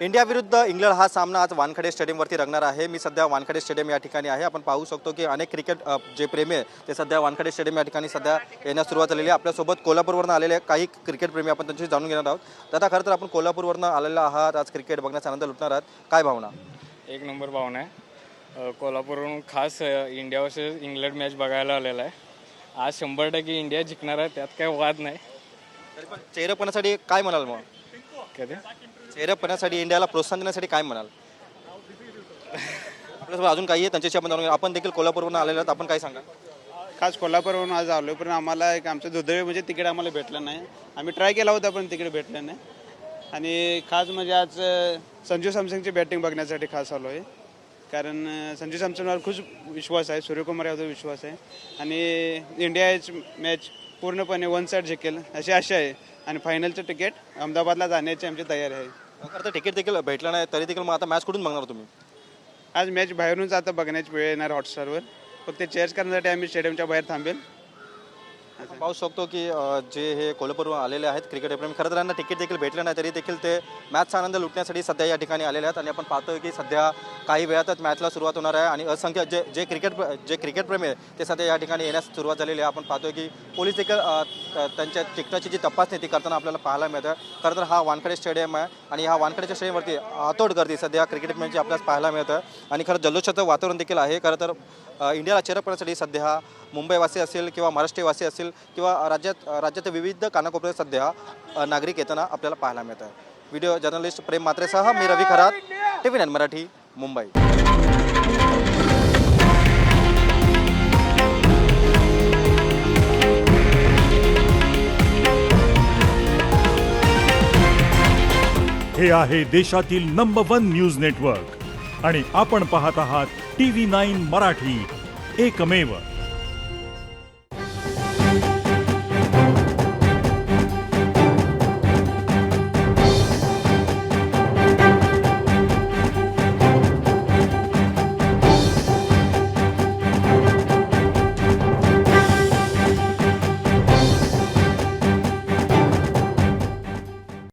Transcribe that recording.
India विरुद्ध England हा सामना आज वानखेडे स्टेडियमवरती रंगणार आहे। मी सध्या वानखेडे स्टेडियम या ठिकाणी आहे। आपण पाहू शकतो की अनेक क्रिकेट जे प्रेमी आहे ते सध्या वानखेडे स्टेडियम या ठिकाणी सध्या येण्यास सुरुवात झालेली आहे। आपल्यासोबत कोल्हापूरवरून आलेले काही क्रिकेट प्रेमी आपण त्यांच्याशी जाणून घेणार आहोत। दादा, खरं तर आपण कोल्हापूरवरून आलेला आहात, आज क्रिकेट बघण्याचा आनंद लुटणार आहात, काय भावना? एक नंबर भावना आहे। कोल्हापूरवरून खास इंडिया वर्सेस इंग्लंड मॅच बघायला आलेला आहे। आज 100% इंडिया जिंकणार आहे, त्यात काही वाद नाही। तरी पण चेहरेपणासाठी काय म्हणाल? मग कधी चेहरेपणासाठी इंडियाला प्रोत्साहन देण्यासाठी काय म्हणाल? आपल्यासोबत अजून काही आहे, त्यांच्याशी आपण जाणून घेऊ। आपण देखील कोल्हापूरवरून आलेलो आहात, आपण काय सांगा? खास कोल्हापूरवरून आज आलो, पण आम्हाला एक आमचं दुर्दैव म्हणजे तिकीट आम्हाला भेटलं नाही। आम्ही ट्राय केला होता पण तिकीट भेटलं नाही। आणि खास म्हणजे आज संजू सॅमसंगची बॅटिंग बघण्यासाठी खास आलो आहे, कारण संजू सॅमसंगवर खूप विश्वास आहे, सूर्यकुमार यादव विश्वास आहे आणि इंडियाची मॅच पूर्णपणे वन साईड जिंकेल अशी आशा आहे। आणि फायनलचं तिकीट अहमदाबादला जाण्याची आमची तयारी आहे। खरं तर तिकीट देखील भेटलं नाही, तरी देखील मग आता मॅच कुठून बघणार तुम्ही? आज मॅच बाहेरूनच आता बघण्याची वेळ येणार हॉटस्टारवर, फक्त चेअर्स करण्यासाठी आम्ही स्टेडियमच्या बाहेर थांबेल। आपण पाहू शकतो की जे हे कोल्हापूरवरून आलेले आहेत क्रिकेट प्रेमी, खरं तर त्यांना तिकीट देखील भेटलं नाही, तरी देखील ते मॅचचा आनंद लुटण्यासाठी सध्या या ठिकाणी आलेले आहेत। आणि आपण पाहतोय की सध्या काही वेळातच मॅचला सुरुवात होणार आहे आणि असंख्य जे क्रिकेट प्रेमी आहे ते सध्या या ठिकाणी येण्यास सुरुवात झालेली आहे। आपण पाहतोय की पोलीस देखील त्यांच्या तिकिटाची जी तपासणी ती करताना आपल्याला पाहायला मिळतं। खरं तर हा वानखेडे स्टेडियम आहे आणि ह्या वानखेडेच्या स्टेडियमवरती आतोड गर्दी सध्या क्रिकेट प्रेमीची आपल्याला पाहायला मिळतं आणि खरं जल्लोषाचं वातावरण देखील आहे। खरं तर इंडियाला चेहरपणासाठी सध्या मुंबईवासी असेल किंवा महाराष्ट्रीयवासी असेल किंवा राज्याच्या विविध कानाकोपऱ्यात सध्या नागरिक येताना आपल्याला पाहायला मिळत आहे। व्हिडिओ जर्नलिस्ट प्रेम मात्रेसह मी रवी खरात, TV9 मराठी, मुंबई। हे आहे देशातील नंबर 1 न्यूज नेटवर्क आणि आपण पाहत आहात TV9 मराठी, एकमेव।